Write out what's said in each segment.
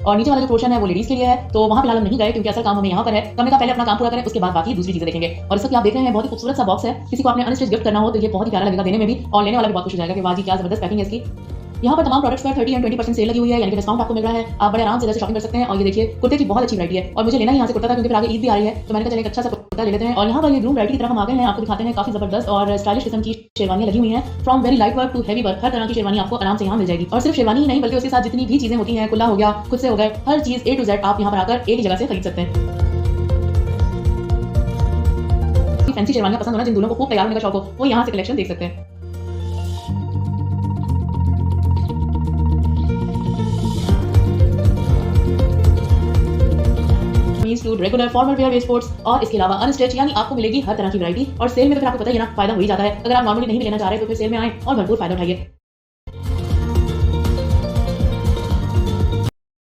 और नीचे वाला जो पोर्शन है वो लेडीज के लिए है, तो वहाँ फिलहाल हम नहीं गए क्योंकि असल काम हमें यहाँ पर है। तो हमने कहा पहले अपना काम पूरा करें, उसके बाद बाकी दूसरी चीजें देखेंगे। और इस वक्त आप देख रहे हैं बहुत ही खूबसूरत सा बॉक्स है, किसी को आपने अनस्टिच गिफ्ट करना हो तो ये बहुत ही प्यारा लगेगा देने में भी, और लेने वाला भी बहुत खुश हो जाएगा कि वाह जी क्या जबरदस्त पैकिंग है इसकी। यहाँ पर तमाम प्रोडक्ट्स पर 30 और 20% सेल लगी हुई है, यानी कि डिस्काउंट आपको मिल रहा है। आप बड़े आराम से जैसे शॉपिंग कर सकते हैं। और ये देखिए कुर्ते की बहुत अच्छी वैरायटी है, और मुझे लेना ही यहाँ से कुर्ता था क्योंकि फिर आगे ईद भी आ रही है, तो मैंने कहा चले एक अच्छा सा कुर्ता ले लेते हैं। और यहाँ पर ये ग्रूम वैरायटी की तरफ हम आ गए हैं, आपको दिखाते हैं काफी जबरदस्त और स्टाइलिश किस्म की शेरवानियां लगी हुई हैं। From very light work to heavy work, हर तरह की शेरवानी आपको आराम से यहाँ मिल जाएगी। और सिर्फ शेरवानी ही नहीं बल्कि उसके साथ जितनी भी चीजें होती हैं, कुल्ला हो गया, खुद से हो गए, हर चीज A to Z आप यहाँ पर आकर एक ही जगह से खरीद सकते हैं। फैंसी शेरवानियां पसंद होना जिन दूल्हों को खूब तैयार होने का शौक हो, वो यहाँ से कलेक्शन देख सकते हैं। Regular formal wear waistcoats और इसके अलावा अनस्टिच, यानी आपको मिलेगी हर तरह की वैरायटी। और सेल में तो फिर आपको पता ही है ना, फायदा हो ही जाता है। अगर आप नॉर्मली नहीं भी लेना चाह रहे तो फिर सेल में आए और भरपूर फायदा उठाइए।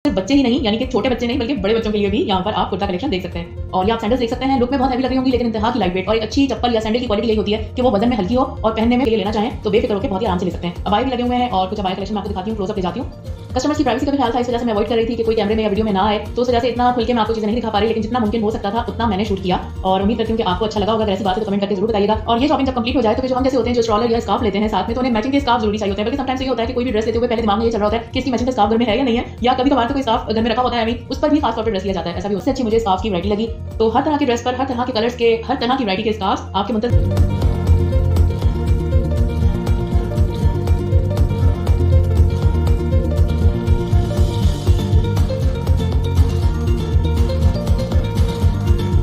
बच्चे ही नहीं, यानी कि छोटे बच्चे नहीं बल्कि बड़े बच्चों के लिए भी यहाँ पर आप कुर्ता कलेक्शन देख सकते हैं। और ये आप सैंडल्स देख सकते हैं, लुक में बहुत हैवी लग रही होंगी लेकिन इंतहा की लाइट वेट। और एक अच्छी चप्पल या सैंडल की क्वालिटी यही होती है कि वो वजन में हल्की हो और पहनने में लेना चाहें तो बेफिक्र होकर बहुत ही आराम से ले सकते हैं। अबाई भी लगे हुए हैं और कुछ अबाई कलेक्शन में आपको दिखाती हूँ, क्लोज अप ले जाती हूँ। कस्टमर्स की प्राइवेसी का भी ख्याल था, इस वजह से मैं अवॉइड कर रही थी कि कोई कैमरे में या वीडियो में ना आए, तो उस वजह से इतना खुल के मैं आपको चीजें नहीं दिखा पा रही, लेकिन जितना मुमकिन हो सकता था उतना मैंने शूट किया। और उम्मीद करती हूँ कि आपको अच्छा लगा होगा। अगर ऐसी बात है तो कमेंट करके जरूर बताइएगा। और ये शॉपिंग जब कंप्लीट हो जाए तो फिर जो हम जैसे होते हैं जो स्ट्रॉलर या स्कार्फ लेते हैं साथ में, तो उन्हें मैचिंग के स्कार्फ जरूरी चाहिए होते हैं। बल्कि समटाइम्स ये होता है कि कोई भी ड्रेस लेते हुए पहले दिमाग में ये चल रहा होता है कि इसकी मैचिंग का स्कार्फ घर में है या नहीं है, या कभी कभार तो कोई स्कार्फ घर में रखा होता है अभी उस पर भी खास तौर पर ड्रेस लिया जाता है। ऐसा भी उससे अच्छी मुझे स्कार्फ की वैरायटी लगी। तो हर तरह की ड्रेस पर हर तरह के कलर्स के हर तरह की वैरायटी के स्कार्फ आपके मुंतज़िर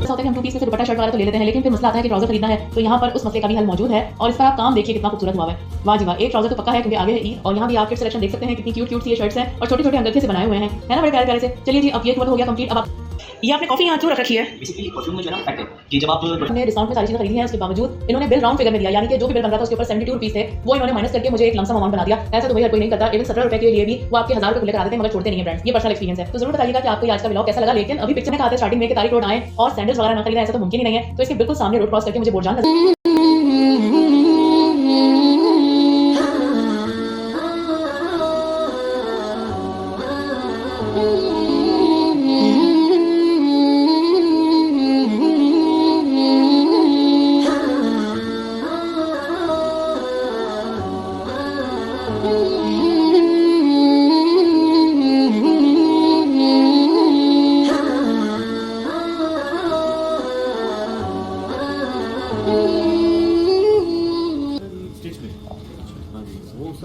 होता है कि हम 2 पीस में से दुपट्टा शर्ट वाला तो ले लेते हैं, लेकिन फिर मसला आता है कि ट्राउजर खरीदना है, तो यहाँ पर उस मसले का भी हल मौजूद है। और इस पर आप काम देखिए कितना खूबसूरत हुआ है, वाह जी वाह। एक ट्राउजर तो पक्का है क्योंकि आगे है ईद। और यहाँ भी आप फिट सिलेक्शन देख सकते हैं, कितनी क्यूट क्यूट सी ये शर्ट्स हैं और छोटे छोटे अंगरखे से बनाए हुए हैं, है ना, बड़े प्यारे प्यारे से। चलिए जी अब ये हो गया कंप्लीट। अब आप ये आपने कॉफी यहाँ क्यों रख रखी है? बेसिकली परफ्यूम में जो है ना फैक्ट है कि जब आप हमने डिस्काउंट में सारी चीजें खरीदी हैं, उसके बावजूद इन्होंने बिल राउंड फिगर में दिया, यानी कि जो भी बिल बन रहा था उसके ऊपर 72 रुपीस थे, वो इन्होंने माइनस करके मुझे एक लमसम अमाउंट बना दिया। ऐसा तो भाई हर कोई नहीं करता। इवन 17 रुपए के लिए भी वो आपके 1000 रुपए लेकर आते हैं, मगर छोड़ते नहीं है ब्रांड्स। ये पर्सनल एक्सपीरियंस है। तो जरूर बताइएगा कि आपको आज का व्लॉग कैसा लगा। लेकिन अभी पिक्चर में कहा था स्टार्टिंग में कि तारिक रोड आए और सैंडल्स वगैरह ना खरीदें, ऐसा तो मुमकिन ही नहीं है। तो इसके बिल्कुल सामने रोड क्रॉस करके मुझे बोर्ड जान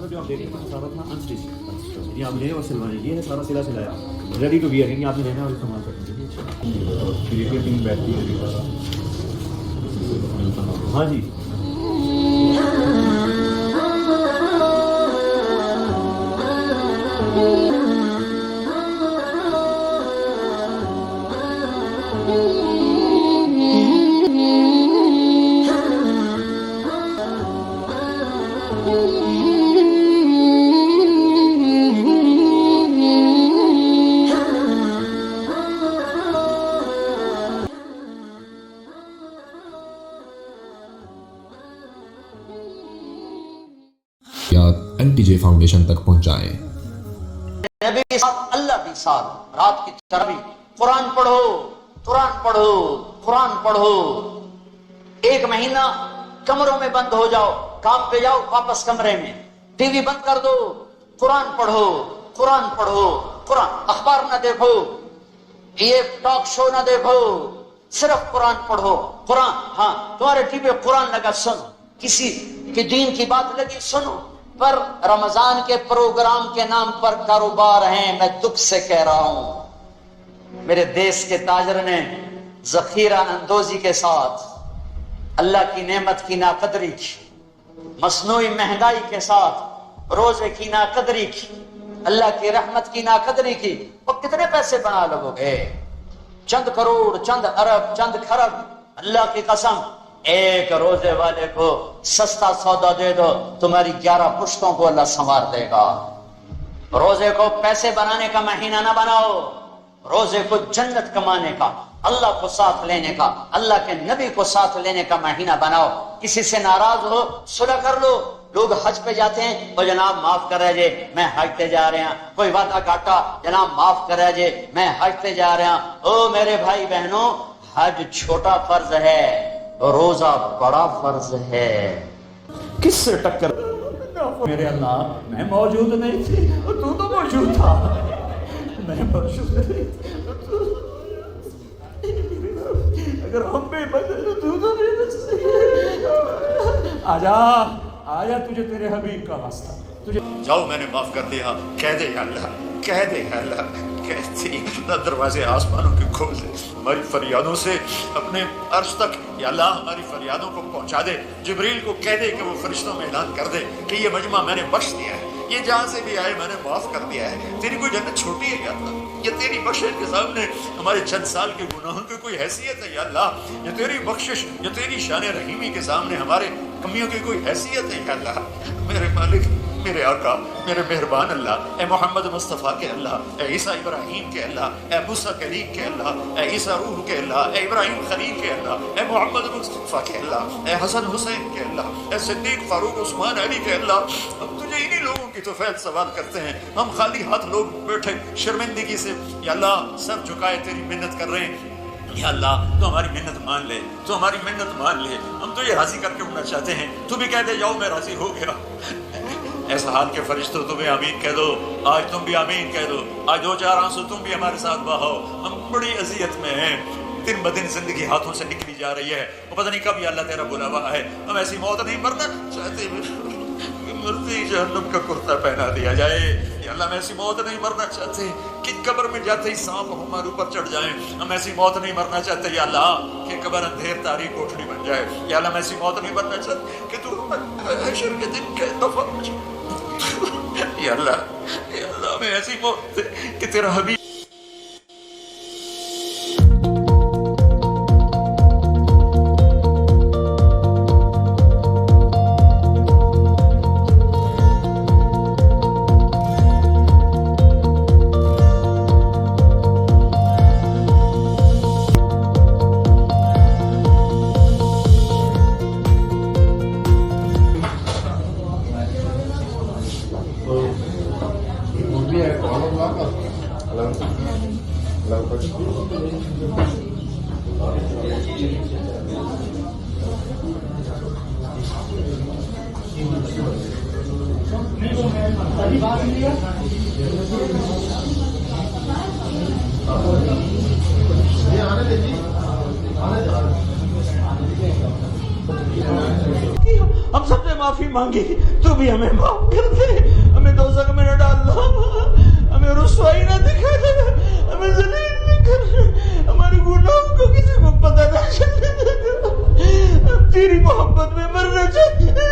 जो आप देख रहे हैं सारा अपना अनस्टिच, ये आप लेने और सिलवाने, ये है सारा सिला सिलाया रेडी टू वियर, यानी आपने लेना और इस्तेमाल करना। हाँ जी एनटीजे फाउंडेशन तक पहुंचाएं। नबी के साथ अल्लाह भी साथ, रात की तरावी कुरान पढ़ो, कुरान पढ़ो, कुरान पढ़ो। 1 महीना कमरों में बंद हो जाओ, काम पे जाओ, वापस कमरे में, टीवी बंद कर दो, कुरान पढ़ो, कुरान पढ़ो, कुरान। अखबार ना देखो, ये टॉक शो ना देखो, सिर्फ कुरान पढ़ो, कुरान। हाँ तुम्हारे टीवी पे कुरान लगा सुनो, किसी की दीन की बात लगी सुनो, पर रमजान के प्रोग्राम के नाम पर कारोबार है। मैं दुख से कह रहा हूं, मेरे देश के ताजर ने जखीरा अंदोजी के साथ अल्लाह की नेमत की नाकदरी की, मसनूई महंगाई के साथ रोजे की नाकदरी की, अल्लाह की रहमत की नाकदरी की। वो कितने पैसे बना लोगे? चंद करोड़, चंद अरब, चंद खरब। अल्लाह की कसम, एक रोजे वाले को सस्ता सौदा दे दो, तुम्हारी 11 पुश्तों को अल्लाह संवार देगा। रोजे को पैसे बनाने का महीना ना बनाओ, रोजे को जन्नत कमाने का, अल्लाह को साथ लेने का, अल्लाह के नबी को साथ लेने का महीना बनाओ। किसी से नाराज हो सुलह कर लो, लोग हज पे जाते हैं, वो जनाब माफ कर रहे जे मैं हज पे जा रहा। कोई वादा काटा, जनाब माफ कर रहे जे मैं हज पे जा रहा। ओ मेरे भाई बहनों, हज छोटा फर्ज है, रोजा बड़ा फर्ज है। किससे टक्कर मेरे अल्लाह, मैं मौजूद नहीं थी और तू तो मौजूद था। मैं मौजूद नहीं थी, अगर हम भी बचे तो तू तो नहीं बचती। आजा आजा, तुझे तेरे हबीब का वास्ता, तुझे जाओ, मैंने माफ कर दिया, कह दे अल्लाह, कह दे अल्लाह, कहती ना दरवाजे आसमानों के खोल दे, हमारी फरियादों से अपने अर्श तक या अल्लाह हमारी फरियादों को पहुंचा दे। जिब्रील को कह दे कि वो फरिश्तों में ऐलान कर दे कि ये मजमा मैंने बख्श दिया है, ये जहां से भी आए मैंने माफ कर दिया है। तेरी कोई जन्नत छोटी है या अल्लाह? ये तेरी बख्शिश के सामने हमारे चंद साल के गुनाहों की कोई हैसियत है या अल्लाह? ये तेरी बख्शिश, ये तेरी शान रहीमी के सामने हमारे कमियों की कोई हैसियत है या अल्लाह? मेरे मालिक, मेरे आका, मेरे मेहरबान अल्लाह, ए मोहम्मद मुस्तफ़ा के अल्लाह, ए ईसा इब्राहीम के अल्लाह, ए मूसा कलीम के अल्लाह, ए ईसा रूह के अल्लाह, ए इब्राहीम खलील के अल्लाह, ए मोहम्मद मुस्तफ़ा के अल्लाह, ए हसन हुसैन के अल्लाह, ए सिद्दीक फारूक उस्मान अली के अल्लाह। हम तुझे इन्हीं लोगों की तो फैल सवाल करते हैं। हम खाली हाथ लोग बैठे शर्मिंदगी से या अल्लाह सर झुकाए तेरी मिन्नत कर रहे हैं। या अल्लाह, तो हमारी मिन्नत मान ले, तो हमारी मिन्नत मान ले। हम तुझे राजी करके उड़ना चाहते हैं, तू भी कह दे जाओ मैं राजी हो गया। ऐसा हाल के फरिश्तों तुम्हें आमीन कह दो, आज तुम भी आमीन कह दो। आज दो चार आंसू तुम भी हमारे साथ बहाओ। हम बड़ी अजियत में हैं, दिन ब दिन जिंदगी हाथों से निकली जा रही है, पता नहीं कब अल्लाह तेरा बुलावा है। हम ऐसी मौत नहीं मरना चाहते, मरते ही जहन्नम का कुर्ता पहना दिया जाए। या अल्लाह, हम ऐसी मौत नहीं मरना चाहते कि कब्र में जाते ही सांप हमारे ऊपर चढ़ जाए। हम ऐसी मौत नहीं मरना चाहते या अल्लाह कि कब्र अंधेर तारीख कोठरी बन जाए। या अल्लाह, हम ऐसी मौत नहीं मरना चाहते कि तू हशर के दिन के दफा हो जाए। या अल्लाह, मैं ऐसी मौत कि तेरा हबीब हम सबसे माफी मांगी, तू भी हमें माफ कर दे। हमें दोज़ख में न डालना, हमें रुसवाई न दिखा दे, हमें जलील न कर, हमारे गुनाहों को किसी को पता न चलने दे। हम तेरी मोहब्बत में मरना चाहते हैं,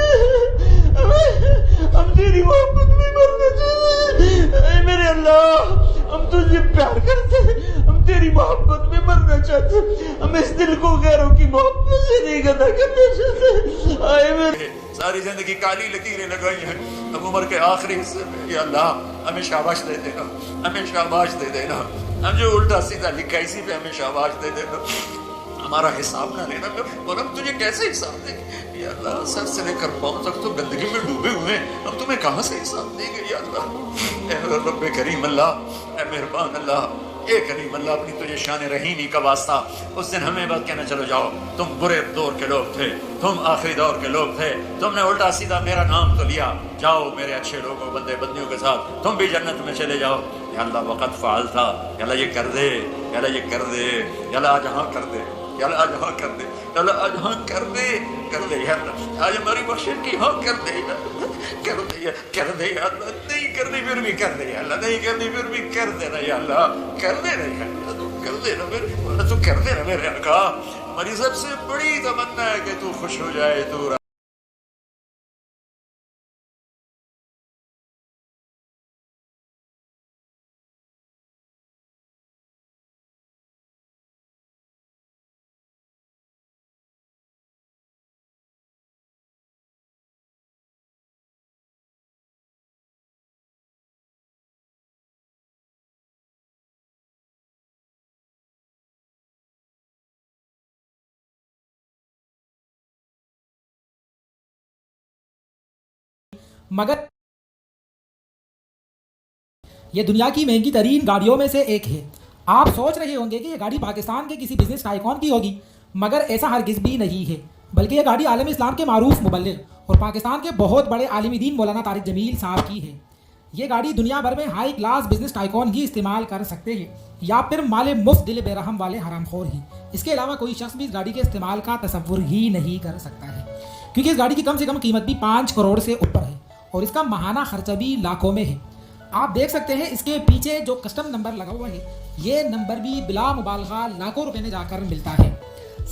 हम तेरी मोहब्बत में मरना चाहते हैं। मेरे अल्लाह, हम तुझे प्यार करते हैं, हम तेरी मोहब्बत में मरना चाहते हैं। हम इस दिल को गैरों की मोहब्बत से नहीं गदा करना चाहते। आए मेरे, सारी जिंदगी काली लकीरें लगाई हैं, अब उम्र के आखिरी हिस्से में या अल्लाह हमें शाबाश दे देना, हमें शाबाश दे देना। हम जो उल्टा सीधा लिखा इसी पे हमें शाबाश दे देना, हमारा हिसाब ना लेना। और हम तुझे कैसे हिसाब देंगे या अल्लाह? सर से लेकर पाँव तक तो गंदगी में डूबे हुए हैं, हम तुम्हें कहाँ से हिसाब देंगे या अल्लाह? रब्बे करीम अल्लाह, ए मेहरबान अल्लाह, ए करीम अल्लाह, अपनी तुझे शान रहीमी का वास्ता उस दिन हमें बात कहना, चलो जाओ, तुम बुरे दौर के लोग थे, तुम आखिरी दौर के लोग थे, तुमने उल्टा सीधा मेरा नाम तो लिया, जाओ मेरे अच्छे लोगों बंदे बंदियों के साथ तुम भी जन्नत में चले जाओ। या अल्लाह, वक़्त फ़ाल था, या अल्लाह ये कर दे, या अल्लाह ये कर दे, या अल्लाह आज हाँ कर दे, या अल्लाह आज हाँ कर दे, या अल्लाह आज हाँ कर दे, कर दे या अल्लाह, आज हमारी बख्शिश की हाँ कर दे, कर दे, कर दे या अल्लाह। नहीं करनी फिर भी कर दे या अल्लाह, नहीं करनी फिर भी कर देना या अल्लाह, कर देना या अल्लाह, तू कर देना मेरे, तू कर देना मेरे आका। हमारी सबसे बड़ी तमन्ना है कि तू खुश हो जाए, तू मगर ये दुनिया की महंगी तरीन गाड़ियों में से एक है। आप सोच रहे होंगे कि ये गाड़ी पाकिस्तान के किसी बिजनेस टाइकॉन की होगी, मगर ऐसा हरगिज़ भी नहीं है, बल्कि ये गाड़ी आलम इस्लाम के मारूफ मुबल्लिग और पाकिस्तान के बहुत बड़े आलिम दीन मौलाना तारिक जमील साहब की है। ये गाड़ी दुनिया भर में हाई क्लास बिजनेस टाइकॉन ही इस्तेमाल कर सकते हैं, या फिर माले मुफ्त दिल बेरहम वाले हरामखोर ही। इसके अलावा कोई शख्स भी इस गाड़ी के इस्तेमाल का तसव्वुर ही नहीं कर सकता है, क्योंकि इस गाड़ी की कम से कम कीमत भी 5 करोड़ से ऊपर है और इसका माहाना खर्चा भी लाखों में है। आप देख सकते हैं इसके पीछे जो कस्टम नंबर लगा हुआ है, ये नंबर भी बिला मुबालगा लाखों रुपए में जाकर मिलता है।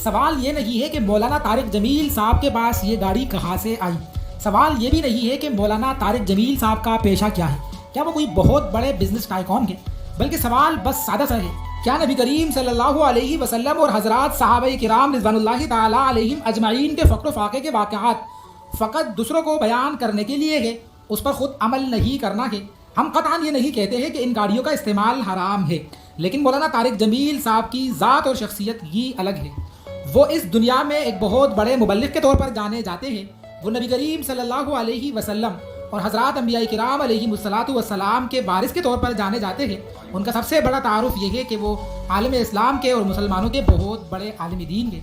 सवाल ये नहीं है कि मौलाना तारिक जमील साहब के पास ये गाड़ी कहाँ से आई, सवाल ये भी नहीं है कि मौलाना तारिक जमील साहब का पेशा क्या है, क्या वो कोई बहुत बड़े बिजनेस टाइकॉन है, बल्कि सवाल बस सादा सा है, क्या नबी करीम सल्लल्लाहु अलैहि वसल्लम और हजरात सहाबा किराम रिज़वानुल्लाहि ताला अलैहिम अजमाइन के फ़क्र फ़ाक़े के वाक़यात फ़कत दूसरों को बयान करने के लिए है, उस पर ख़ुद अमल नहीं करना है। हम क़तअन ये नहीं कहते हैं कि इन गाड़ियों का इस्तेमाल हराम है, लेकिन मौलाना तारिक जमील साहब की ज़ात और शख्सियत ही अलग है। वो इस दुनिया में एक बहुत बड़े मुबल्लिग के तौर पर जाने जाते हैं। वो नबी करीम सल्लल्लाहु अलैहि वसल्लम और हज़रात अंबिया किराम अलैहिमुस्सलातु वस्सलाम के वारिस के तौर पर जाने जाते हैं। उनका सबसे बड़ा तारुफ यह है कि वो आलम इस्लाम के और मुसलमानों के बहुत बड़े आलिम दीन हैं।